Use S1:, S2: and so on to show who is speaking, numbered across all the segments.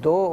S1: 2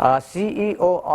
S1: CEO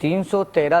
S1: 313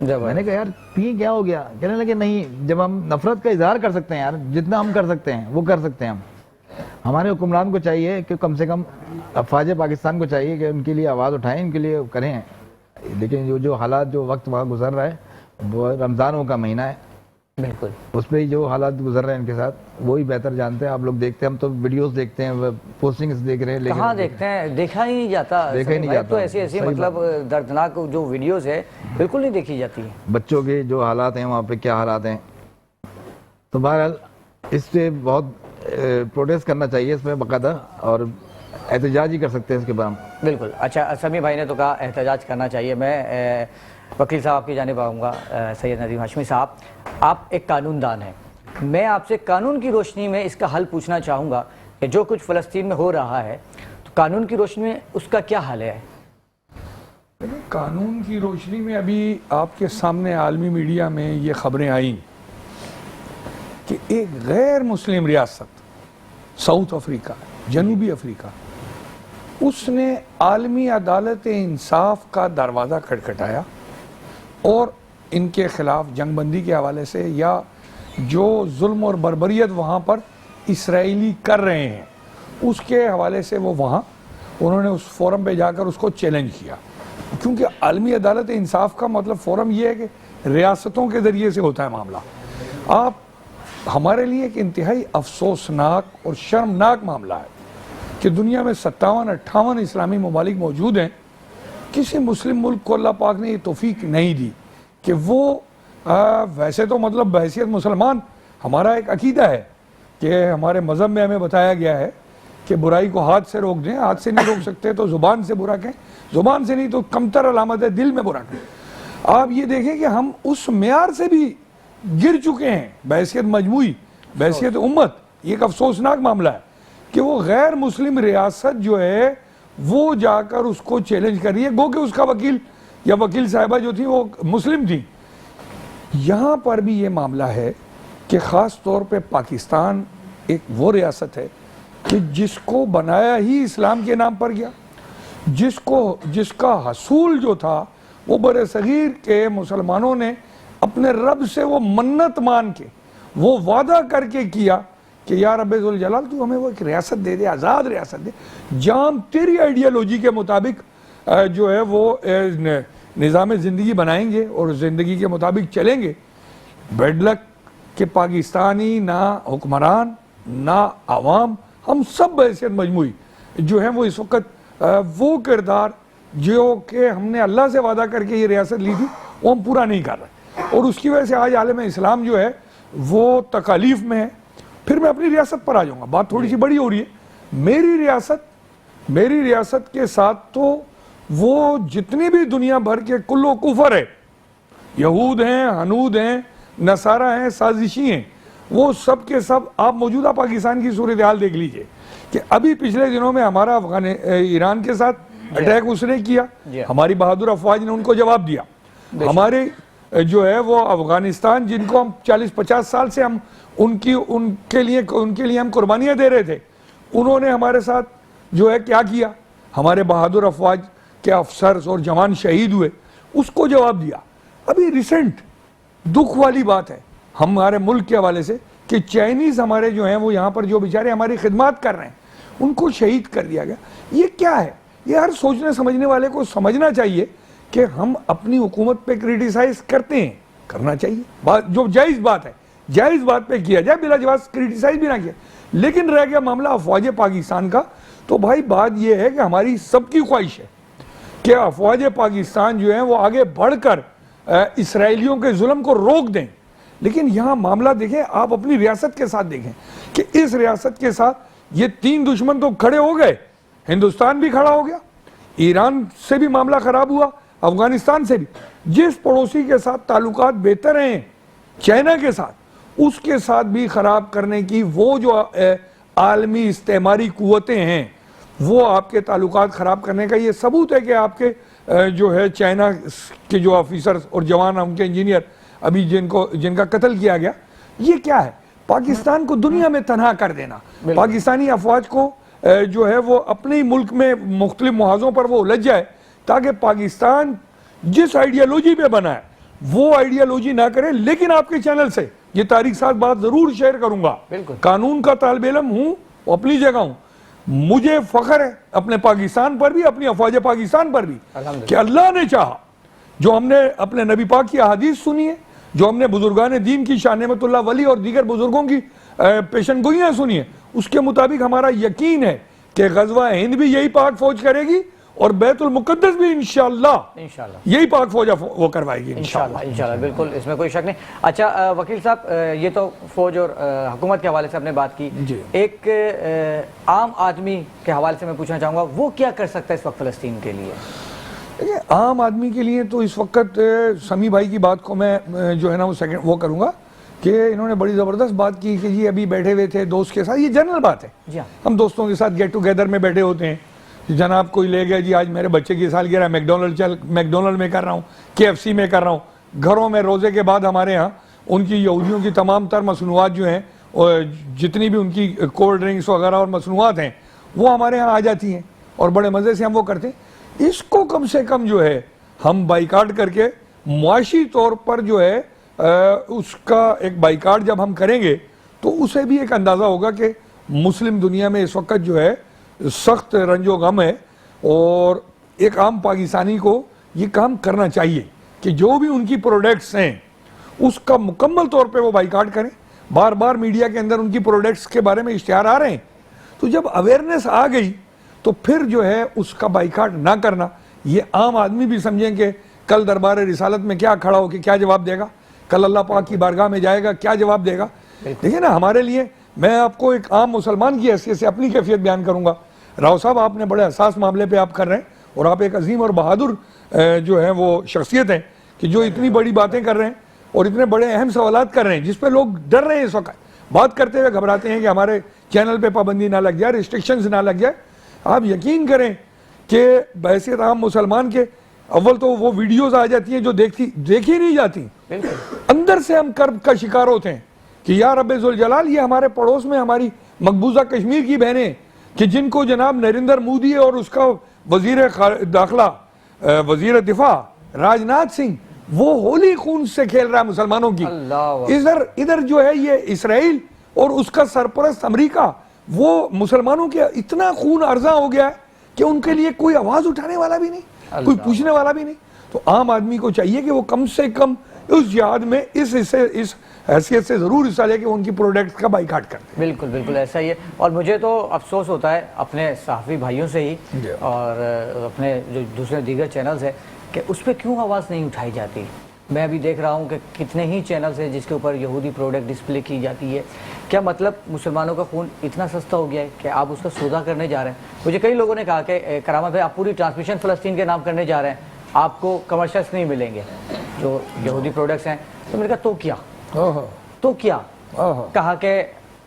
S2: میں نے کہا یار پی کیا ہو گیا؟ کہنے لگے نہیں، جب ہم نفرت کا اظہار کر سکتے ہیں یار، جتنا ہم کر سکتے ہیں وہ کر سکتے ہیں ہم. ہمارے حکمران کو چاہیے کہ کم سے کم افواج پاکستان کو چاہیے کہ ان کے لیے آواز اٹھائیں، ان کے لیے کریں. لیکن جو حالات، جو وقت وہاں گزر رہا ہے، وہ رمضانوں کا مہینہ ہے،
S1: بالکل
S2: اس پہ جو حالات گزر رہے ہیں ان کے ساتھ وہی بہتر جانتے ہیں. آپ لوگ دیکھتے ہیں، ہم تو ویڈیوز دیکھتے ہیں، پوسٹنگز دیکھ رہے ہیں، لیکن
S1: کہاں دیکھتے ہیں، دیکھا ہی نہیں جاتا.
S2: دیکھا ہی نہیں جاتا.
S1: تو ایسی مطلب دردناک جو ویڈیوز ہے بالکل نہیں دیکھی جاتی ہیں.
S2: بچوں کے جو حالات ہیں وہاں پہ کیا حالات ہیں. تو بہرحال اس پہ بہت پروٹیسٹ کرنا چاہیے اس میں باقاعدہ، اور احتجاج ہی کر سکتے ہیں اس کے بعد.
S1: بالکل. اچھا، سمیع بھائی نے تو کہا احتجاج کرنا چاہیے. میں وکیل صاحب آپ کی جانب آؤں گا. سید ندیم ہاشمی صاحب، آپ ایک قانون دان ہیں. میں آپ سے قانون کی روشنی میں اس کا حل پوچھنا چاہوں گا کہ جو کچھ فلسطین میں ہو رہا ہے، تو قانون کی روشنی میں اس کا کیا حل ہے؟
S3: قانون کی روشنی میں ابھی آپ کے سامنے عالمی میڈیا میں یہ خبریں آئیں کہ ایک غیر مسلم ریاست ساؤتھ افریقہ، جنوبی افریقہ، اس نے عالمی عدالت انصاف کا دروازہ کھٹکھٹایا اور ان کے خلاف جنگ بندی کے حوالے سے یا جو ظلم اور بربریت وہاں پر اسرائیلی کر رہے ہیں اس کے حوالے سے وہ وہاں انہوں نے اس فورم پہ جا کر اس کو چیلنج کیا. کیونکہ عالمی عدالت انصاف کا مطلب فورم یہ ہے کہ ریاستوں کے ذریعے سے ہوتا ہے معاملہ. آپ ہمارے لیے ایک انتہائی افسوسناک اور شرمناک معاملہ ہے کہ دنیا میں 57-58 اسلامی ممالک موجود ہیں، کسی مسلم ملک کو اللہ پاک نے یہ توفیق نہیں دی کہ وہ ویسے تو مطلب بحیثیت مسلمان ہمارا ایک عقیدہ ہے کہ ہمارے مذہب میں ہمیں بتایا گیا ہے کہ برائی کو ہاتھ سے روک دیں، ہاتھ سے نہیں روک سکتے تو زبان سے برا کہیں، زبان سے نہیں تو کمتر علامت ہے دل میں برا کہیں. آپ یہ دیکھیں کہ ہم اس معیار سے بھی گر چکے ہیں بحیثیت مجموعی، بحیثیت امت. یہ ایک افسوسناک معاملہ ہے کہ وہ غیر مسلم ریاست جو ہے وہ جا کر اس کو چیلنج کر رہی ہے، گو کہ اس کا وکیل یا وکیل صاحبہ جو تھی وہ مسلم تھی. یہاں پر بھی یہ معاملہ ہے کہ خاص طور پہ پاکستان ایک وہ ریاست ہے کہ جس کو بنایا ہی اسلام کے نام پر گیا، جس کا حصول جو تھا وہ بر صغیر کے مسلمانوں نے اپنے رب سے وہ منت مان کے وہ وعدہ کر کے کیا کہ یا رب ذوالجلال تو ہمیں وہ ایک ریاست دے دے، آزاد ریاست دے، جہاں ہم تیری آئیڈیالوجی کے مطابق جو ہے وہ نظام زندگی بنائیں گے اور زندگی کے مطابق چلیں گے. بیڈ لک کہ پاکستانی نہ حکمران نہ عوام، ہم سب بحیثیت مجموعی جو ہیں وہ اس وقت وہ کردار جو کہ ہم نے اللہ سے وعدہ کر کے یہ ریاست لی تھی وہ ہم پورا نہیں کر رہے، اور اس کی وجہ سے آج عالم اسلام جو ہے وہ تکالیف میں ہے. پھر میں اپنی ریاست پر آ جاؤں گا، بات تھوڑی سی بڑی ہو رہی ہے. میری ریاست کے ساتھ تو وہ جتنی بھی دنیا بھر کے کل و کفر ہے، یہود ہیں، ہنود ہیں، نصارہ ہیں، سازشی ہیں، وہ سب کے سب آپ موجودہ پاکستان کی صورتحال دیکھ لیجئے کہ ابھی پچھلے دنوں میں ہمارا ایران کے ساتھ اٹیک اس نے کیا، ہماری بہادر افواج نے ان کو جواب دیا. ہمارے جو ہے وہ افغانستان جن کو ہم 40-50 سال سے ہم ان کے لیے ہم قربانیاں دے رہے تھے، انہوں نے ہمارے ساتھ جو ہے کیا کیا، ہمارے بہادر افواج کے افسر اور جوان شہید ہوئے، اس کو جواب دیا. ابھی ریسنٹ دکھ والی بات ہے ہمارے ملک کے حوالے سے کہ چائنیز ہمارے جو ہیں وہ یہاں پر جو بیچارے ہماری خدمات کر رہے ہیں ان کو شہید کر دیا گیا. یہ کیا ہے؟ یہ ہر سوچنے سمجھنے والے کو سمجھنا چاہیے کہ ہم اپنی حکومت پہ کرٹیسائز کرتے ہیں، کرنا چاہیے، جو جائز بات ہے جائز بات پہ کیا جائے، بلا جواز کرٹیسائز بھی نہ کیا. لیکن رہ گیا معاملہ افواج پاکستان کا، تو بھائی بات یہ ہے کہ ہماری سب کی خواہش ہے کہ افواج پاکستان جو ہیں وہ آگے بڑھ کر اسرائیلیوں کے ظلم کو روک دیں. لیکن یہاں معاملہ دیکھیں، آپ اپنی ریاست کے ساتھ دیکھیں کہ اس ریاست کے ساتھ یہ 3 دشمن تو کھڑے ہو گئے، ہندوستان بھی کھڑا ہو گیا، ایران سے بھی معاملہ خراب ہوا، افغانستان سے بھی. جس پڑوسی کے ساتھ تعلقات بہتر ہیں چائنا کے ساتھ، اس کے ساتھ بھی خراب کرنے کی وہ جو عالمی استعماری قوتیں ہیں وہ آپ کے تعلقات خراب کرنے کا یہ ثبوت ہے کہ آپ کے جو ہے چائنا کے جو آفیسرز اور جوان، ان کے انجینئر ابھی جن کا قتل کیا گیا. یہ کیا ہے؟ پاکستان کو دنیا میں تنہا کر دینا، پاکستانی افواج کو جو ہے وہ اپنے ملک میں مختلف محاذوں پر وہ الجھ جائے تاکہ پاکستان جس آئیڈیالوجی پہ بنا ہے وہ آئیڈیالوجی نہ کریں. لیکن آپ کے چینل سے یہ طارق صاحب بات ضرور شیئر کروں گا, قانون کا طالب علم ہوں, اپنی جگہ ہوں, مجھے فخر ہے اپنے پاکستان پر بھی, اپنی افواج پاکستان پر بھی, کہ اللہ نے چاہا جو ہم نے اپنے نبی پاک کی احادیث سنی ہے, جو ہم نے بزرگان دین کی شاہ نعمت اللہ ولی اور دیگر بزرگوں کی پیشن گوئیاں سنی ہیں, اس کے مطابق ہمارا یقین ہے کہ غزوہ ہند بھی یہی پاک فوج کرے گی اور بیت المقدس بھی انشاءاللہ یہی پاک فوج وہ کروائے گی
S1: انشاءاللہ. بالکل اس میں کوئی شک نہیں. اچھا وکیل صاحب, یہ تو فوج اور حکومت کے حوالے سے آپ نے بات کی, ایک عام آدمی کے حوالے سے میں پوچھنا چاہوں گا, وہ کیا کر سکتا ہے اس وقت فلسطین کے لیے؟
S3: عام آدمی کے لیے تو اس وقت سمی بھائی کی بات کو میں جو ہے نا وہ کروں گا کہ انہوں نے بڑی زبردست بات کی کہ جی ابھی بیٹھے ہوئے تھے دوست کے ساتھ, یہ جنرل بات ہے, ہم دوستوں کے ساتھ گیٹ ٹوگیدر میں بیٹھے ہوتے ہیں, جناب کوئی لے گیا جی آج میرے بچے کی سالگرہ میکڈونلڈ میں کر رہا ہوں, KFC میں کر رہا ہوں. گھروں میں روزے کے بعد ہمارے ہاں ان کی یہودیوں کی تمام تر مصنوعات جو ہیں, جتنی بھی ان کی کولڈ ڈرنکس وغیرہ اور مصنوعات ہیں, وہ ہمارے ہاں آ جاتی ہیں اور بڑے مزے سے ہم وہ کرتے ہیں. اس کو کم سے کم جو ہے ہم بائیکاٹ کر کے معاشی طور پر جو ہے اس کا ایک بائیکاٹ جب ہم کریں گے تو اسے بھی ایک اندازہ ہوگا کہ مسلم دنیا میں اس وقت جو ہے سخت رنج و غم ہے, اور ایک عام پاکستانی کو یہ کام کرنا چاہیے کہ جو بھی ان کی پروڈکٹس ہیں اس کا مکمل طور پہ وہ بائیکاٹ کریں. بار بار میڈیا کے اندر ان کی پروڈکٹس کے بارے میں اشتہار آ رہے ہیں, تو جب اویئرنیس آ گئی تو پھر جو ہے اس کا بائیکاٹ نہ کرنا, یہ عام آدمی بھی سمجھیں کہ کل دربار رسالت میں کیا کھڑا ہو کے کیا جواب دے گا, کل اللہ پاک کی بارگاہ میں جائے گا کیا جواب دے گا. دیکھیں نا, ہمارے لیے میں آپ کو ایک عام مسلمان کی حیثیت سے اپنی کیفیت بیان کروں گا. راؤ صاحب آپ نے بڑے حساس معاملے پہ آپ کر رہے ہیں, اور آپ ایک عظیم اور بہادر جو ہے وہ شخصیت ہیں کہ جو اتنی بڑی باتیں کر رہے ہیں اور اتنے بڑے اہم سوالات کر رہے ہیں جس پہ لوگ ڈر رہے ہیں اس وقت, بات کرتے ہوئے گھبراتے ہیں کہ ہمارے چینل پہ پابندی نہ لگ جائے, ریسٹرکشنز نہ لگ جائے. آپ یقین کریں کہ بحیثیت عام مسلمان کے اول تو وہ ویڈیوز آ جاتی ہیں جو دیکھی نہیں جاتی, اندر سے ہم کرب کا شکار ہوتے ہیں کہ یا رب ذوالجلال یہ ہمارے پڑوس میں ہماری مقبوضہ کشمیر کی بہنیں کہ جن کو جناب نریندر مودی اور اس کا وزیر داخلہ وزیر دفاع راجناتھ سنگھ وہ ہولی خون سے کھیل رہا ہے مسلمانوں کی, ادھر جو ہے یہ اسرائیل اور اس کا سرپرست امریکہ وہ مسلمانوں کے اتنا خون ارزاں ہو گیا ہے کہ ان کے لیے کوئی آواز اٹھانے والا بھی نہیں, کوئی پوچھنے والا بھی نہیں. تو عام آدمی کو چاہیے کہ وہ کم سے کم اس جہاد میں اس حیثیت سے ضرور حصہ لے کہ ان کی پروڈکٹس کا بائیکاٹ کرتے.
S1: بالکل بالکل ایسا ہی ہے, اور مجھے تو افسوس ہوتا ہے اپنے صحافی بھائیوں سے ہی اور اپنے جو دوسرے دیگر چینلز ہیں کہ اس پہ کیوں آواز نہیں اٹھائی جاتی. میں ابھی دیکھ رہا ہوں کہ کتنے ہی چینلز ہیں جس کے اوپر یہودی پروڈکٹ ڈسپلے کی جاتی ہے. کیا مطلب مسلمانوں کا خون اتنا سستا ہو گیا ہے کہ آپ اس کا سودا کرنے جا رہے ہیں. مجھے کئی لوگوں نے کہا کہ کرامت بھائی آپ پوری ٹرانسمیشن فلسطین کے نام کرنے جا رہے ہیں, آپ کو کمرشلس نہیں ملیں گے جو یہودی پروڈکٹس ہیں. تو میں نے کہا تو کیا کہا کہ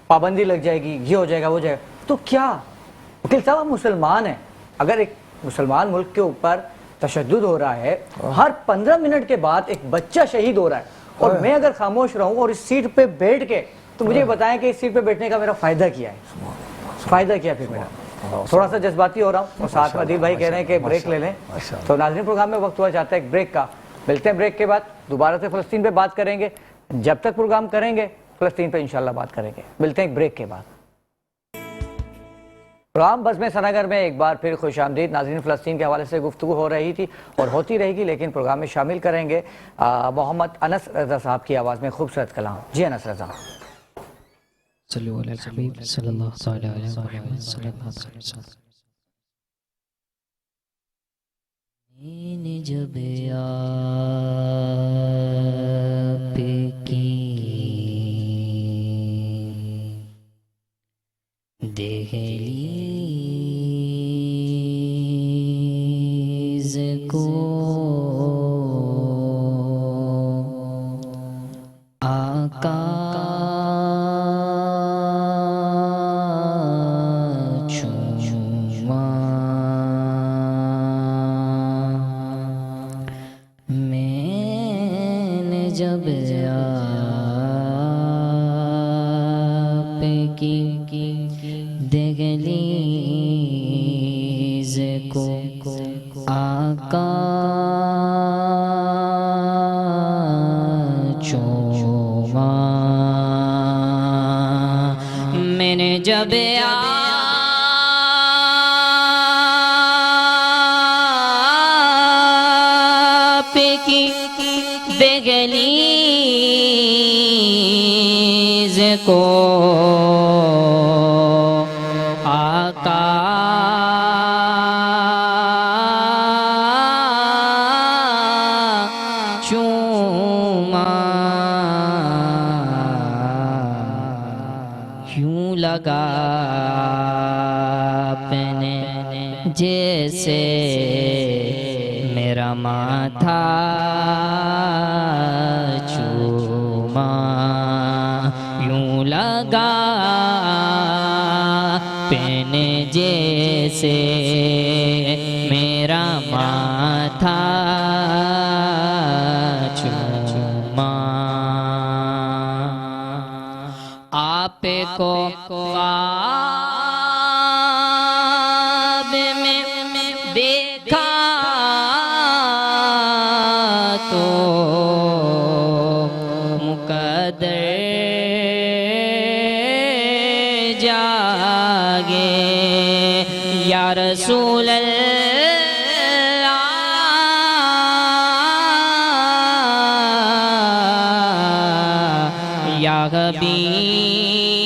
S1: پابندی لگ جائے گی, یہ ہو جائے گا وہ جائے گا. تو کیا وکیل صاحب آپ مسلمان ہیں, اگر ایک مسلمان ملک کے اوپر تشدد ہو رہا ہے, ہر 15 منٹ کے بعد ایک بچہ شہید ہو رہا ہے, اور میں اگر خاموش رہوں اور اس سیٹ پہ بیٹھ کے, تو مجھے بتائیں کہ اس سیٹ پہ بیٹھنے کا میرا فائدہ کیا ہے, فائدہ کیا پھر میرا. تھوڑا سا جذباتی ہو رہا ہوں, اور ساتھ میں عدیل بھائی کہہ رہے ہیں کہ بریک لے لیں. تو ناظرین پروگرام میں وقت ہوا چاہتا ہے ایک بریک کا, ملتے ہیں بریک کے بعد, دوبارہ سے فلسطین پہ بات کریں گے. جب تک پروگرام کریں گے فلسطین پہ انشاءاللہ بات کریں گے. ملتے ہیں ایک بریک کے بعد. پروگرام بزم سناگر میں ایک بار پھر خوش آمدید. ناظرین فلسطین کے حوالے سے گفتگو ہو رہی تھی اور ہوتی رہے گی, لیکن پروگرام میں شامل کریں گے محمد انس رضا صاحب کی آواز میں خوبصورت کلام. جی انس رضا.
S4: صلو علی الحبیب صلی اللہ تعالی علیہ محمد صلی اللہ علیہ وسلم. میں جب آپ کی دہلیز کو آقا جب آپ کی دہلیز کو آقا میں نے جب آپ کی دہلیز کو آقا چوما یوں لگا اپنے جیسے میرا ماتھا چوما یوں لگا پہنے جیسے میرا ماتھا چوما آپ کو خواب میں دیکھا تو مقدر جاگے یا رسول اللہ یا حبیب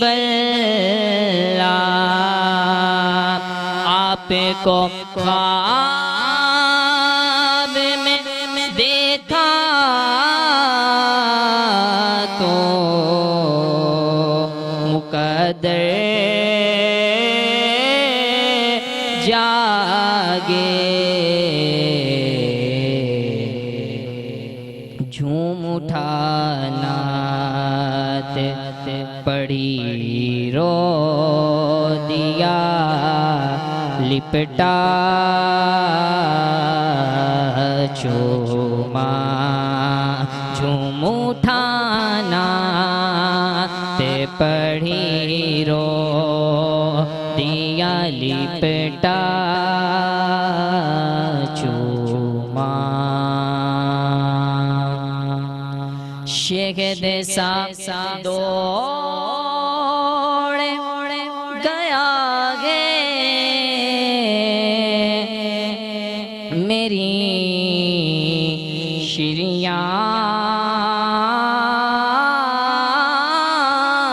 S4: اللہ آپ کو خواب میں دیکھا تو مقدر جاگے جھوم اٹھانا پڑی رو دیا لپٹا چوما جھوم اٹھانا تے پڑھی رو دیا لپٹا چوما شہد سا دوڑ گیا ہے میری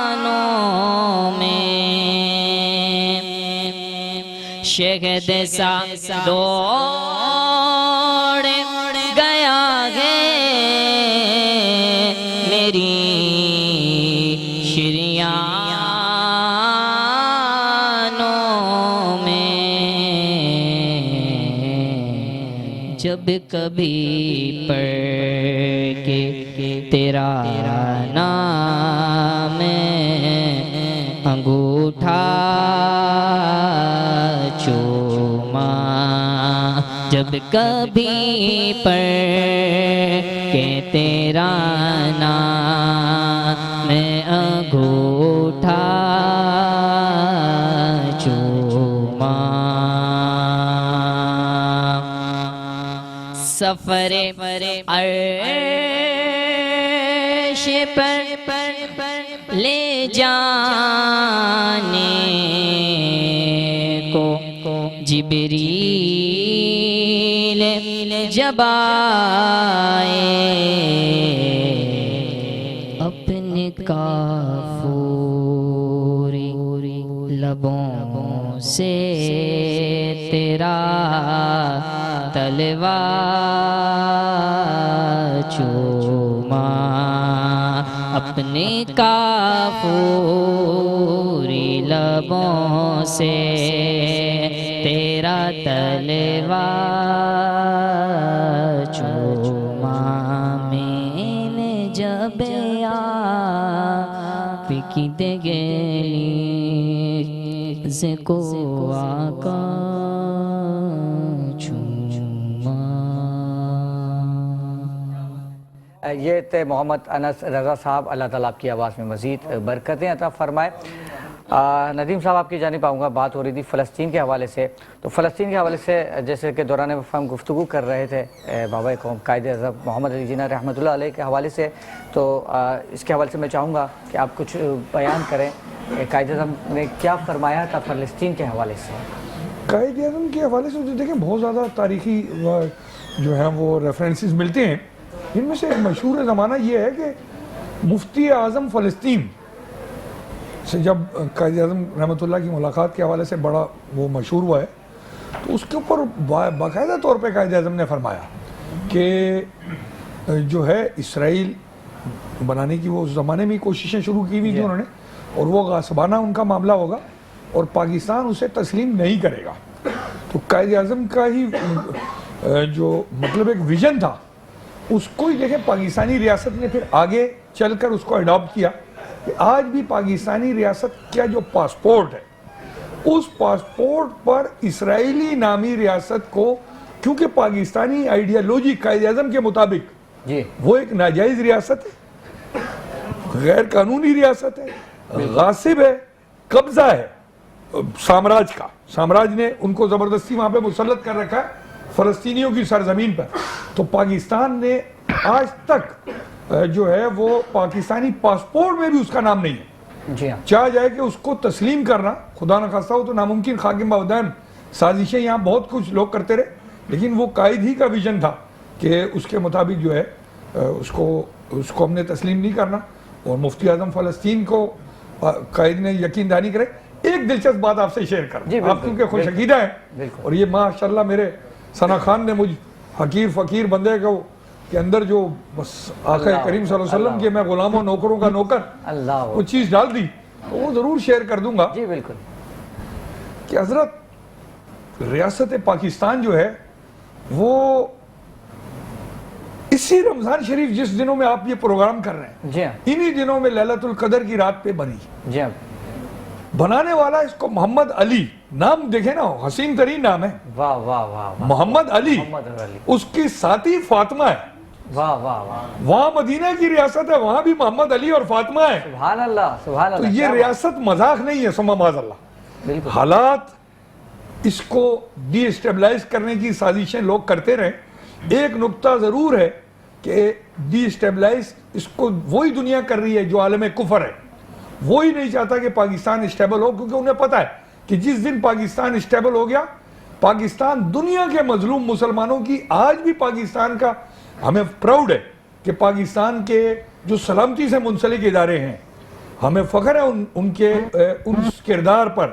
S4: شریانوں میں شہد سا دوڑ گیا ہے میری شریانوں میں جب کبھی پڑھ کے تیرا نام انگوٹھا چوما جب کبھی پڑھ کے تیرا نام انگوٹھا چوما سفر عرش پر لے جانے کو جبریل جب آئے اپنے کافوری لبوں سے تیرا تلوا چوما اپنے کافوری لبوں سے تیرا تلوا چوما میں نے جب آپ کی دہلیز کو آقا
S1: یہ تھے محمد انس رضا صاحب، اللہ تعالیٰ آپ کی آواز میں مزید برکتیں عطا فرمائے۔ ندیم صاحب آپ کی جانب آؤں گا. بات ہو رہی تھی فلسطین کے حوالے سے, تو فلسطین کے حوالے سے جیسے کہ دوران ہم گفتگو کر رہے تھے بابا قوم قائد اعظم محمد علی جناح رحمۃ اللہ علیہ کے حوالے سے, تو اس کے حوالے سے میں چاہوں گا کہ آپ کچھ بیان کریں قائد اعظم نے کیا فرمایا تھا فلسطین کے حوالے سے.
S3: قائد اعظم کے حوالے سے تو دیکھیں بہت زیادہ تاریخی جو ہیں وہ ریفرنسز ملتے ہیں. ان میں سے ایک مشہور زمانہ یہ ہے کہ مفتی اعظم فلسطین سے جب قائد اعظم رحمۃ اللہ کی ملاقات کے حوالے سے بڑا وہ مشہور ہوا ہے, تو اس کے اوپر باقاعدہ طور پہ قائد اعظم نے فرمایا کہ جو ہے اسرائیل بنانے کی وہ اس زمانے میں کوششیں شروع کی ہوئی تھی انہوں نے, اور وہ غاصبانہ ان کا معاملہ ہوگا اور پاکستان اسے تسلیم نہیں کرے گا. تو قائد اعظم کا ہی جو مطلب ایک ویژن تھا اس کو ہی دیکھیں پاکستانی ریاست نے پھر آگے چل کر اس کو اڈاپٹ کیا کہ آج بھی پاکستانی ریاست کا جو پاسپورٹ ہے اس پاسپورٹ پر اسرائیلی نامی ریاست کو, کیونکہ پاکستانی آئیڈیالوجی قائد اعظم کے مطابق وہ ایک ناجائز ریاست ہے, غیر قانونی ریاست ہے, غاصب ہے, قبضہ ہے سامراج کا. سامراج نے ان کو زبردستی وہاں پہ مسلط کر رکھا ہے فلسطینیوں کی سرزمین پر. تو پاکستان نے آج تک جو ہے وہ پاکستانی پاسپورٹ میں بھی اس کا نام نہیں ہے. چاہ جائے کہ اس کو تسلیم کرنا خدا نخواستہ ہو تو ناممکن, خاکم باودان سازشیں یہاں بہت کچھ لوگ کرتے رہے, لیکن وہ قائد ہی کا ویژن تھا کہ اس کے مطابق جو ہے اس کو ہم نے تسلیم نہیں کرنا. اور مفتی اعظم فلسطین کو قائد نے یقین دہانی کرے. ایک دلچسپ بات آپ سے شیئر کروں, آپ کیونکہ خوش عقیدہ ہیں اور یہ ماشاءاللہ میرے ثنا خان نے مجھ حقیر فقیر بندے کو کے اندر جو بس آقا کریم صلی اللہ علیہ وسلم کے میں غلاموں نوکروں کا نوکر وہ چیز ڈال دی, تو وہ ضرور شیئر کر دوں گا.
S1: جی بالکل.
S3: کہ حضرت ریاست پاکستان جو ہے وہ اسی رمضان شریف جس دنوں میں آپ یہ پروگرام کر رہے ہیں انہی دنوں میں لیلۃ القدر کی رات پہ بنی. بنانے والا اس کو محمد علی, نام دیکھیں نا حسین ترین نام ہے,
S1: واہ واہ واہ,
S3: محمد علی. اس کی ساتھی فاطمہ ہے.
S1: واہ واہ واہ.
S3: وہاں مدینہ کی ریاست ہے, وہاں بھی محمد علی اور فاطمہ ہے.
S1: سبحان اللہ سبحان اللہ.
S3: تو یہ ریاست مذاق نہیں ہے, ثم معاذ اللہ. حالات اس کو ڈی اسٹیبلائز کرنے کی سازشیں لوگ کرتے رہے. ایک نقطہ ضرور ہے کہ ڈی اسٹیبلائز اس کو وہی دنیا کر رہی ہے جو عالم کفر ہے. وہی نہیں چاہتا کہ پاکستان اسٹیبل ہو, کیونکہ انہیں پتا ہے کہ جس دن پاکستان اسٹیبل ہو گیا, پاکستان دنیا کے مظلوم مسلمانوں کی, آج بھی پاکستان کا ہمیں پراؤڈ ہے کہ پاکستان کے جو سلامتی سے منسلک ادارے ہیں, ہمیں فخر ہے ان کے اس کردار پر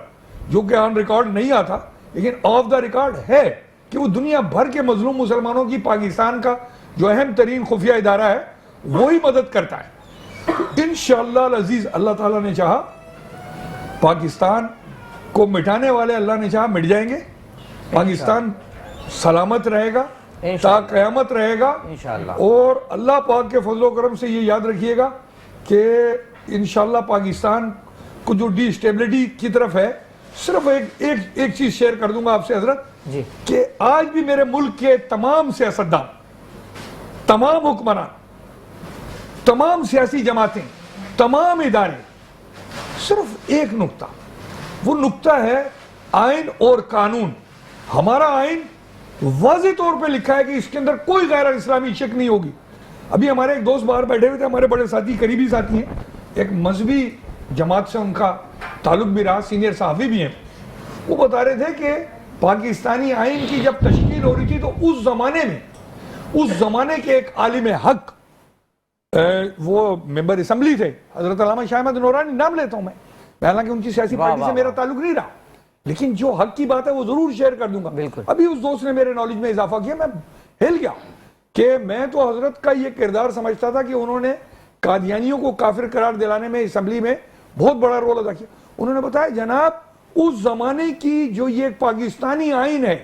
S3: جو کہ آن ریکارڈ نہیں آتا لیکن آف دا ریکارڈ ہے کہ وہ دنیا بھر کے مظلوم مسلمانوں کی پاکستان کا جو اہم ترین خفیہ ادارہ ہے وہی مدد کرتا ہے. انشاءاللہ العزیز اللہ تعالیٰ نے چاہا پاکستان کو مٹانے والے اللہ نے چاہا مٹ جائیں گے. پاکستان سلامت رہے گا, تا قیامت رہے گا انشاءاللہ. اور اللہ پاک کے فضل و کرم سے یہ یاد رکھیے گا کہ انشاءاللہ پاکستان کو جو ڈی اسٹیبلٹی کی طرف ہے, صرف ایک چیز شیئر کر دوں گا آپ سے حضرت, کہ آج بھی میرے ملک کے تمام سیاستدان, تمام حکمران, تمام سیاسی جماعتیں, تمام ادارے, صرف ایک نقطہ, وہ نقطہ ہے آئین اور قانون. ہمارا آئین واضح طور پہ لکھا ہے کہ اس کے اندر کوئی غیر اسلامی شک نہیں ہوگی. ابھی ہمارے ایک دوست باہر بیٹھے ہوئے تھے, ہمارے بڑے ساتھی, قریبی ساتھی ہیں, ایک مذہبی جماعت سے ان کا تعلق بھی رہا, سینئر صحافی بھی ہیں. وہ بتا رہے تھے کہ پاکستانی آئین کی جب تشکیل ہو رہی تھی تو اس زمانے کے ایک عالم حق, وہ ممبر اسمبلی تھے, حضرت علامہ شاہ احمد نورانی, نام لیتا ہوں میں, حالانکہ ان کی سیاسی پارٹی سے میرا تعلق نہیں رہا, لیکن جو حق کی بات ہے وہ ضرور شیئر کر دوں گا. ابھی اس دوست نے میرے نالج میں اضافہ کیا, میں ہل گیا کہ میں تو حضرت کا یہ کردار سمجھتا تھا کہ انہوں نے قادیانیوں کو کافر قرار دلانے میں اسمبلی میں بہت بڑا رول ادا کیا. انہوں نے بتایا جناب اس زمانے کی جو یہ پاکستانی آئین ہے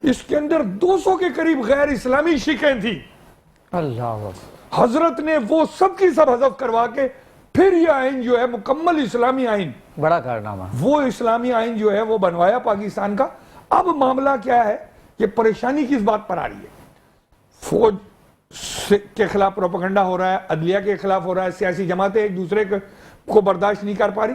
S3: اس کے اندر 200 کے قریب غیر اسلامی شکیں تھی. اللہ, حضرت نے وہ سب کی سب حذف کروا کے پھر یہ آئین جو ہے مکمل اسلامی آئین, بڑا کارنامہ, وہ اسلامی آئین جو ہے وہ بنوایا پاکستان کا. اب معاملہ کیا ہے کہ پریشانی کس بات پر آ رہی ہے؟ فوج کے خلاف پروپیگنڈا ہو رہا ہے, عدلیہ کے خلاف ہو رہا ہے, سیاسی جماعتیں ایک دوسرے کو برداشت نہیں کر پا رہی.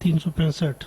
S5: 365,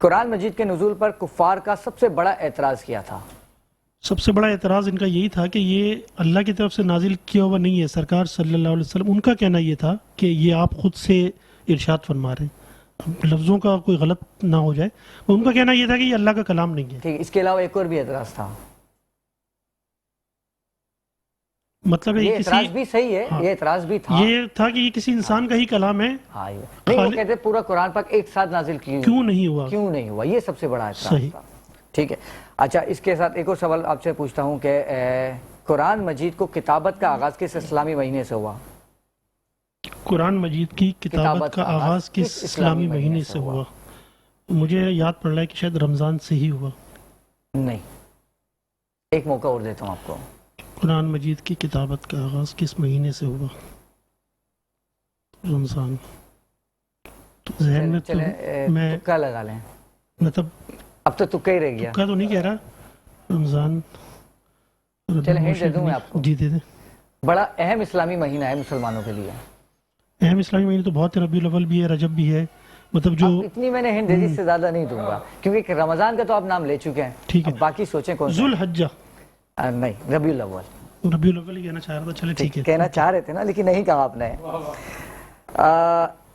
S1: قرآن مجید کے نزول پر کفار کا سب سے بڑا اعتراض کیا تھا؟
S5: سب سے بڑا اعتراض ان کا یہی تھا کہ یہ اللہ کی طرف سے نازل کیا ہوا نہیں ہے، سرکار صلی اللہ علیہ وسلم، ان کا کہنا یہ تھا کہ یہ آپ خود سے ارشاد فرما رہے ہیں، لفظوں کا کوئی غلط نہ ہو جائے، ان کا کہنا یہ تھا کہ یہ اللہ کا کلام نہیں ہے۔
S1: ٹھیک، اس کے علاوہ ایک اور بھی اعتراض تھا،
S5: مطلب
S1: یہ
S5: ہے
S1: اعتراض بھی صحیح ہے، یہ اعتراض بھی تھا،
S5: یہ تھا کہ یہ کسی انسان کا ہی کلام ہے،
S1: ہاں نہیں، وہ کہتے پورا قرآن پاک ایک ساتھ نازل
S5: کیوں نہیں ہوا؟
S1: کیوں نہیں ہوا، یہ سب سے بڑا اعتراض
S5: صحیح۔
S1: تھا۔ ٹھیک ہے، اچھا اس کے ساتھ ایک اور سوال آپ سے پوچھتا ہوں کہ قرآن مجید کو کتابت کا آغاز کس اسلامی مہینے سے ہوا؟
S5: قرآن مجید کی کتابت کا آغاز کس اسلامی مہینے سے ہوا؟ مجھے یاد پڑ رہا ہے کہ شاید رمضان سے ہی ہوا۔
S1: نہیں، ایک موقع اور دیتا ہوں آپ کو۔
S5: قرآن مجید کی کتابت کا آغاز کس مہینے سے ہوا؟ رمضان۔ تو ذہن میں تو میں
S1: تکا لگا لیں،
S5: مطلب
S1: اب تو تکا ہی رہ گیا۔
S5: تکا تو نہیں کہہ رہا، رمضان۔
S1: چلیں ہنٹ دے دوں میں آپ کو،
S5: جی دے دیں۔
S1: بڑا اہم اسلامی مہینہ ہے مسلمانوں کے لیے۔
S5: اہم اسلامی مہینے تو بہت ہے، ربیع الاول بھی ہے، رجب بھی ہے، مطلب جو
S1: اب اتنی میں نے ہنٹ دے دی، اس سے زیادہ نہیں دوں گا کیونکہ رمضان کا تو آپ نام لے چکے ہیں۔
S5: ٹھیک ہے،
S1: اب باقی سوچیں کون سا؟
S5: ذو الحجہ۔
S1: نہیں، ربیع الاول۔
S5: ربیع الاول ہی کہنا چاہ رہا تھا، چلے ٹھیک ہے۔
S1: کہنا چاہ رہے تھے نا، لیکن نہیں کہا آپ نے۔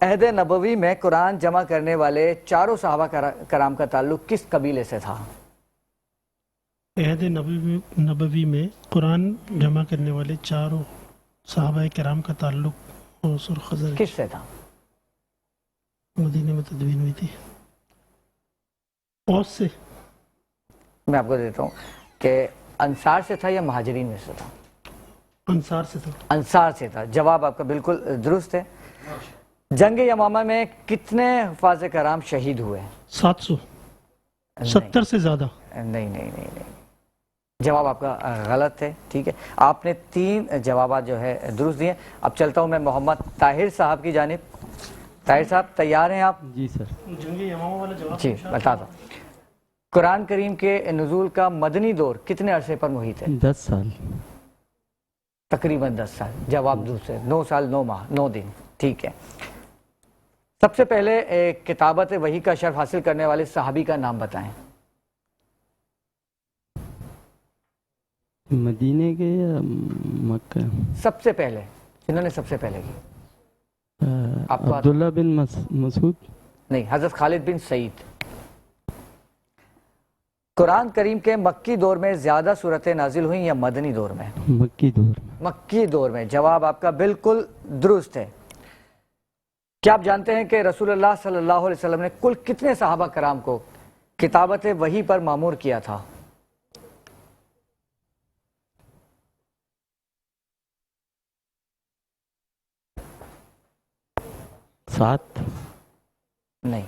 S1: عہد نبوی میں قرآن جمع کرنے والے چاروں صحابہ کرام کا تعلق کس قبیلے سے تھا؟
S5: عہد نبوی میں قرآن جمع کرنے والے چاروں صحابہ کرام کا تعلق اوس اور خزرج
S1: کس سے تھا؟
S5: مدینے میں تدوین ہوئی تھی۔ اوس سے۔
S1: میں آپ کو دیتا ہوں کہ انصار سے تھا یا مہاجرین میں سے تھا؟
S5: انصار سے تھا۔
S1: انصار سے تھا، جواب آپ کا بالکل درست ہے۔ جنگ یمامہ میں کتنے حفاظ کرام شہید ہوئے؟
S5: 700، 70 سے زیادہ۔
S1: نہیں نہیں نہیں نہیں، جواب آپ کا غلط ہے۔ ٹھیک ہے، آپ نے 3 جوابات جو ہے درست دیے۔ اب چلتا ہوں میں محمد طاہر صاحب کی جانب۔ طاہر صاحب تیار ہیں آپ؟
S4: جی سر۔
S5: جنگ یمامہ والا جواب
S1: جی بتا دو۔ قرآن کریم کے نزول کا مدنی دور کتنے عرصے پر محیط ہے؟
S4: 10 سال۔
S1: تقریباً 10 سال، جواب درست ہے۔ 9 سال 9 ماہ 9 دن۔ ٹھیک ہے، سب سے پہلے کتابت وحی کا شرف حاصل کرنے والے صحابی کا نام بتائیں۔
S4: مدینے کے یا مکہ؟
S1: سب سے پہلے، جنہوں نے سب سے پہلے کی؟ آپ کو
S4: عبداللہ بن مسعود؟
S1: نہیں، حضرت خالد بن سعید۔ قرآن کریم کے مکی دور میں زیادہ صورتیں نازل ہوئیں یا مدنی دور میں؟
S4: مکی دور میں۔
S1: مکی دور میں، جواب آپ کا بالکل درست ہے۔ کیا آپ جانتے ہیں کہ رسول اللہ صلی اللہ علیہ وسلم نے کل کتنے صحابہ کرام کو کتابت وحی پر مامور کیا تھا؟
S4: 7۔
S1: نہیں،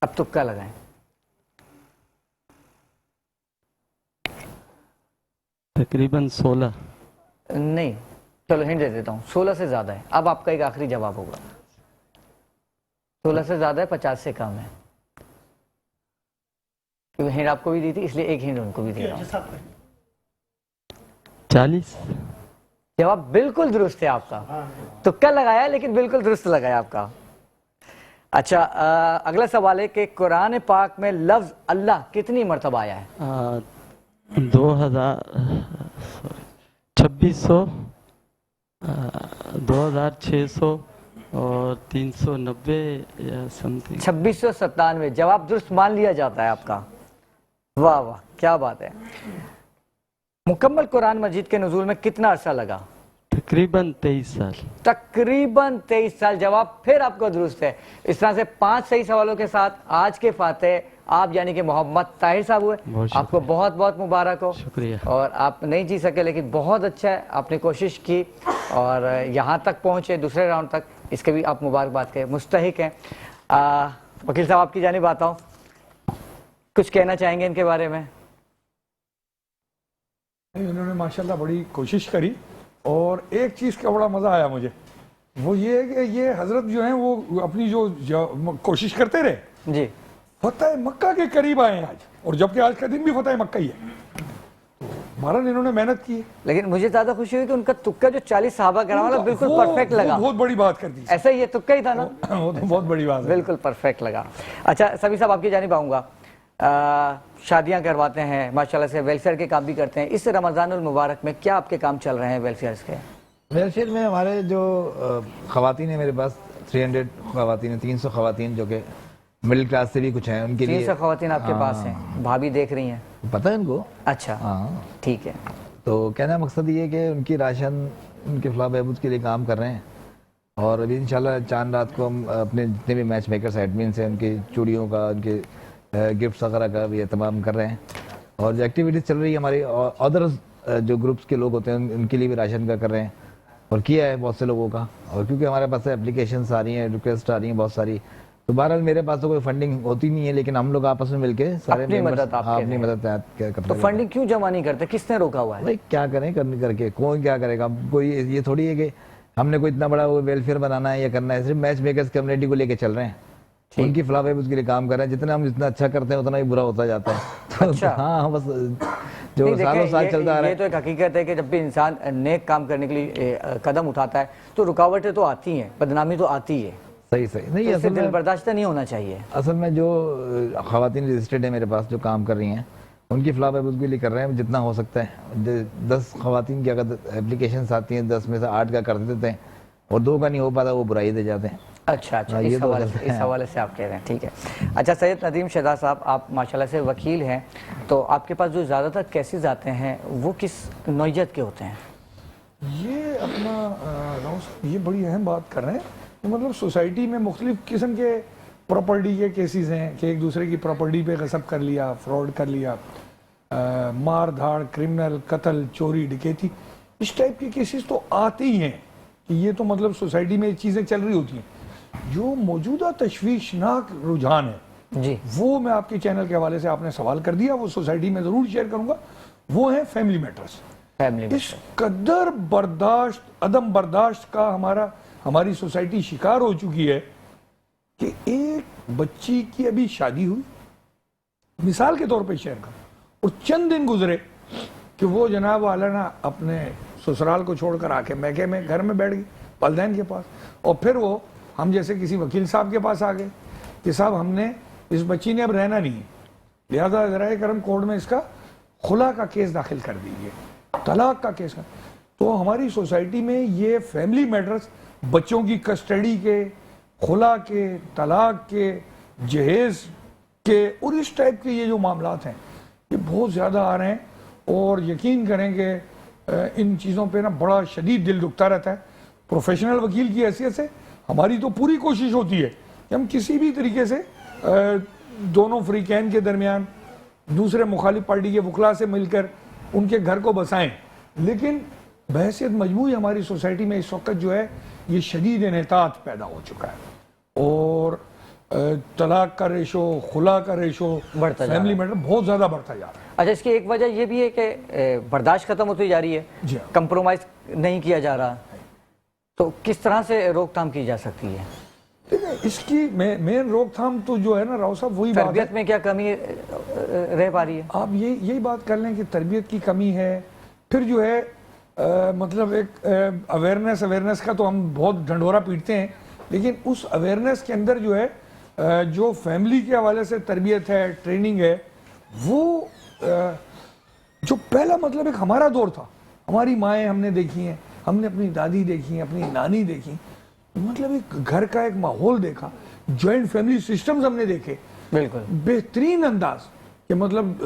S1: اب تکا لگائیں۔
S4: تقریباً 16۔
S1: نہیں، چلو ہنٹ دے دیتا ہوں، 16 سے زیادہ ہے۔ اب آپ کا ایک آخری جواب ہوگا۔ 16 سے زیادہ ہے، 50 سے کم ہے۔ کیونکہ ہنٹ آپ کو بھی دی تھی، اس لیے ایک ہنٹ ان کو بھی دے رہا ہوں۔
S4: 40۔
S1: جواب بالکل درست ہے آپ کا، تکا لگایا لیکن بالکل درست لگایا آپ کا۔ اچھا، اگلا سوال ہے کہ قرآن پاک میں لفظ اللہ کتنی مرتبہ آیا ہے؟
S4: 2600، 2600 اور 390 یا سمتھنگ۔
S1: 2697۔ جواب درست مان لیا جاتا ہے آپ کا۔ واہ واہ، کیا بات ہے۔ مکمل قرآن مجید کے نزول میں کتنا عرصہ لگا؟
S4: تقریباً 23 سال۔
S1: تقریباً 23 سال، جواب پھر آپ کو درست ہے۔ اس طرح سے 5 صحیح سوالوں کے ساتھ آج کے فاتح آپ یعنی کہ محمد طاہر صاحب ہوئے۔ آپ کو بہت بہت مبارک ہو۔
S4: شکریہ۔
S1: اور آپ نہیں جی سکے لیکن بہت اچھا ہے، آپ نے کوشش کی اور یہاں تک پہنچے، دوسرے راؤنڈ تک، اس کے بھی آپ مبارکباد کے مستحق ہیں۔ وکیل صاحب آپ کی جانب آتا ہوں، کچھ کہنا چاہیں گے ان کے بارے میں؟
S3: انہوں نے ماشاءاللہ بڑی کوشش کری اور ایک چیز کا بڑا مزہ آیا مجھے، وہ یہ ہے کہ یہ حضرت جو ہیں وہ اپنی جو کوشش کرتے رہے،
S1: جی،
S3: فتح مکہ کے قریب آئے ہیں آج، اور جبکہ آج کا دن بھی فتح مکہ ہی ہے۔ بہرحال انہوں نے محنت کی ہے.
S1: لیکن مجھے زیادہ خوشی ہوئی کہ ان کا تکہ جو 40 صحابہ کرام والا بالکل
S3: وہ
S1: پرفیکٹ لگا.
S3: بہت بڑی بات کر دی.
S1: ایسا یہ تکہ ہی تھا نا,
S3: وہ تو بہت بڑی بات ہے.
S1: بالکل پرفیکٹ لگا. اچھا سبھی صاحب آپ کی جانب آؤں گا, شادیاں کرواتے ہیں ماشاءاللہ سے, ویلفیئر کے کام بھی کرتے ہیں. اس رمضان المبارک میں کیا آپ کے کام چل رہے ہیں ویلفیئرس کے؟
S2: ویلفیئر میں ہمارے جو خواتین ہیں, میرے پاس 300 خواتین ہیں, 300 خواتین جو کہ مڈل کلاس سے بھی کچھ ہیں, ان کے لیے
S1: 300 خواتین آپ کے پاس ہیں, بھابھی دیکھ رہی ہیں,
S2: پتہ ہے ان کو.
S1: اچھا
S2: ہاں
S1: ٹھیک ہے.
S2: تو کہنا مقصد یہ ہے کہ ان کی راشن, ان کے فلاح بہبود کے لیے کام کر رہے ہیں. اور ابھی انشاءاللہ چاند رات کو ہم اپنے جتنے بھی میچ میکرز ایڈمنس ہیں, ان کی چوڑیوں کا, ان کے گفٹس وغیرہ کا بھی اہتمام کر رہے ہیں. اور جو ایکٹیویٹیز چل رہی ہے ہماری ادرز جو گروپس کے لوگ ہوتے ہیں ان کے لیے بھی راشن کا کر رہے ہیں, اور کیا ہے بہت سے لوگوں کا. اور کیونکہ ہمارے پاس اپلیکیشنس آ رہی ہیں, ریکویسٹ آ رہی ہیں بہت ساری, تو بہرحال میرے پاس تو کوئی فنڈنگ ہوتی نہیں ہے, لیکن ہم لوگ آپس میں مل کے سارے
S1: اپنی مدد آپ
S2: اپنی مدد کرتے
S1: تو
S2: ہیں.
S1: فنڈنگ کیوں جمع نہیں کرتے, کس نے روکا ہوا ہے؟
S2: بھائی کیا کریں کر کے, کون کیا کرے گا. کوئی یہ تھوڑی ہے کہ ہم نے کوئی اتنا بڑا ویلفیئر بنانا ہے یا کرنا ہے. صرف میچ میکرز کمیونٹی کو لے کے چل رہے ہیں, ان کی فلاح بہبود کے لیے کام کر رہے ہیں. جتنا ہم جتنا اچھا کرتے ہیں اتنا ہی برا ہوتا جاتا ہے. ہاں بس جو سالوں سال چلتا آ رہا ہے.
S1: یہ تو ایک حقیقت ہے کہ جب بھی انسان نیک کام کرنے کے لیے قدم اٹھاتا ہے تو رکاوٹیں تو آتی ہیں, بدنامی تو آتی ہے.
S2: صحیح نہیں,
S1: اس سے دل برداشتہ نہیں ہونا چاہیے.
S2: اصل میں جو خواتین رجسٹرڈ ہیں میرے پاس جو کام کر رہی ہیں, ان کی فلاح بہبود کے لیے کر رہے ہیں جتنا ہو سکتا ہے. 10 خواتین کی اگر اپلیکیشنس آتی ہیں, 10 میں سے 8 کا کر دیتے ہیں, اور 2 کا نہیں ہو پاتا وہ برائی دے جاتے ہیں.
S1: اچھا اس حوالے سے آپ کہہ رہے ہیں, ٹھیک ہے. اچھا سید ندیم شہزاد صاحب, آپ ماشاءاللہ سے وکیل ہیں, تو آپ کے پاس جو زیادہ تر کیسز آتے ہیں وہ کس نوعیت کے ہوتے ہیں؟
S3: یہ اپنا یہ بڑی اہم بات کر رہے ہیں. مطلب سوسائٹی میں مختلف قسم کے پراپرٹی کے کیسز ہیں کہ ایک دوسرے کی پراپرٹی پہ غصب کر لیا, فراڈ کر لیا, مار دھاڑ, کرمنل, قتل, چوری, ڈکیتی, اس ٹائپ کے کیسز تو آتے ہی ہیں. کہ یہ تو مطلب سوسائٹی میں چیزیں چل رہی ہوتی ہیں. جو موجودہ تشویشناک رجحان ہے
S1: جی,
S3: وہ میں آپ کے چینل کے حوالے سے آپ نے سوال کر دیا, وہ سوسائٹی میں ضرور شیئر کروں گا. وہ ہیں فیملی میٹرز. اس قدر عدم برداشت کا ہماری سوسائٹی شکار ہو چکی ہے کہ ایک بچی کی ابھی شادی ہوئی, مثال کے طور پہ شیئر کروں, اور چند دن گزرے کہ وہ جناب والا نا اپنے سسرال کو چھوڑ کر آ کے میکے میں گھر میں بیٹھ گئی والدین کے پاس, اور پھر وہ ہم جیسے کسی وکیل صاحب کے پاس آ گئے کہ صاحب ہم نے اس بچی نے اب رہنا نہیں ہے, لہذا ذرائع کرم کورٹ میں اس کا خلا کا کیس داخل کر دیجیے, طلاق کا کیس. تو ہماری سوسائٹی میں یہ فیملی میٹرز, بچوں کی کسٹڈی کے, خلا کے, طلاق کے, جہیز کے, اور اس ٹائپ کے یہ جو معاملات ہیں یہ بہت زیادہ آ رہے ہیں. اور یقین کریں کہ ان چیزوں پہ نا بڑا شدید دل دکھتا رہتا ہے. پروفیشنل وکیل کی حیثیت سے ہماری تو پوری کوشش ہوتی ہے کہ ہم کسی بھی طریقے سے دونوں فریقین کے درمیان دوسرے مخالف پارٹی کے وکلاء سے مل کر ان کے گھر کو بسائیں, لیکن بحیثیت مجموعی ہماری سوسائٹی میں اس وقت جو ہے یہ شدید انحطاط پیدا ہو چکا ہے, اور طلاق کا ریشو, خلا کا ریشو, فیملی میٹر بہت زیادہ بڑھتا جا رہا ہے.
S1: اچھا اس کی ایک وجہ یہ بھی ہے کہ برداشت ختم ہوتی جا رہی ہے, کمپرومائز نہیں کیا جا رہا, تو کس طرح سے روک تھام کی جا سکتی ہے؟
S3: اس کی مین روک تھام تو جو ہے نا راؤ صاحب وہی بات ہے,
S1: تربیت میں کیا کمی رہ پا رہی ہے؟
S3: آپ یہی بات کر لیں کہ تربیت کی کمی ہے. پھر جو ہے مطلب ایک اویئرنیس کا تو ہم بہت ڈھنڈورا پیٹتے ہیں, لیکن اس اویئرنیس کے اندر جو ہے جو فیملی کے حوالے سے تربیت ہے, ٹریننگ ہے, وہ جو پہلا مطلب ایک ہمارا دور تھا, ہماری مائیں ہم نے دیکھی ہیں, ہم نے اپنی دادی دیکھی ہیں, اپنی نانی دیکھی, مطلب ایک گھر کا ایک ماحول دیکھا, جوائنٹ فیملی سسٹمز ہم نے دیکھے
S1: بالکل
S3: بہترین انداز کہ مطلب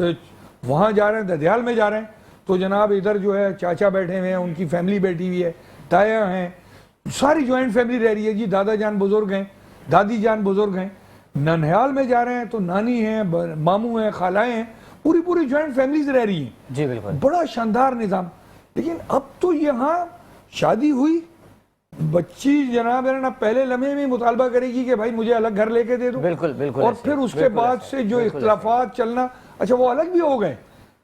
S3: وہاں جا رہے ہیں, ددیال میں جا رہے ہیں تو جناب ادھر جو ہے چاچا بیٹھے ہوئے ہیں, ان کی فیملی بیٹھی ہوئی ہے, تایا ہیں, ساری جوائنٹ فیملی رہ رہی ہے جی, دادا جان بزرگ ہیں, دادی جان بزرگ ہیں. ننہال میں جا رہے ہیں تو نانی ہیں, ماموں ہیں, خالائیں ہیں, پوری جوائنٹ فیملیز رہ رہی ہیں
S1: جی بالکل,
S3: بڑا شاندار نظام. لیکن اب تو یہاں شادی ہوئی, بچی جناب ہے نا پہلے لمحے میں مطالبہ کرے گی کہ بھائی مجھے الگ گھر لے کے دے دو,
S1: بالکل,
S3: اور پھر اس کے بعد سے جو اختلافات چلنا, اچھا وہ الگ بھی ہو گئے,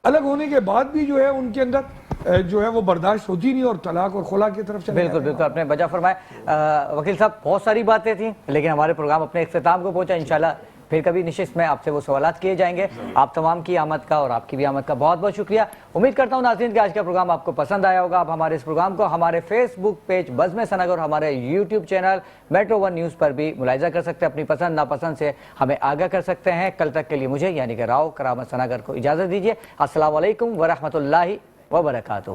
S3: الگ ہونے کے بعد بھی جو ہے ان کے اندر جو ہے وہ برداشت ہوتی نہیں, اور طلاق اور خلا کی طرف چلے.
S1: بالکل آپ نے بجا فرمایا. وکیل صاحب بہت ساری باتیں تھیں, لیکن ہمارے پروگرام اپنے اختتام کو پہنچا. انشاءاللہ پھر کبھی نشست میں آپ سے وہ سوالات کیے جائیں گے. آپ تمام کی آمد کا اور آپ کی بھی آمد کا بہت بہت شکریہ. امید کرتا ہوں ناظرین کہ آج کا پروگرام آپ کو پسند آیا ہوگا. آپ ہمارے اس پروگرام کو ہمارے فیس بک پیج بزم سنگ اور ہمارے YouTube channel metro one news پر بھی ملاحظہ کر سکتے ہیں. اپنی پسند ناپسند سے ہمیں آگاہ کر سکتے ہیں. کل تک کے لیے مجھے یعنی کہ راؤ کرامت سناگر کو اجازت دیجیے. السلام علیکم ورحمۃ اللہ وبرکاتہ.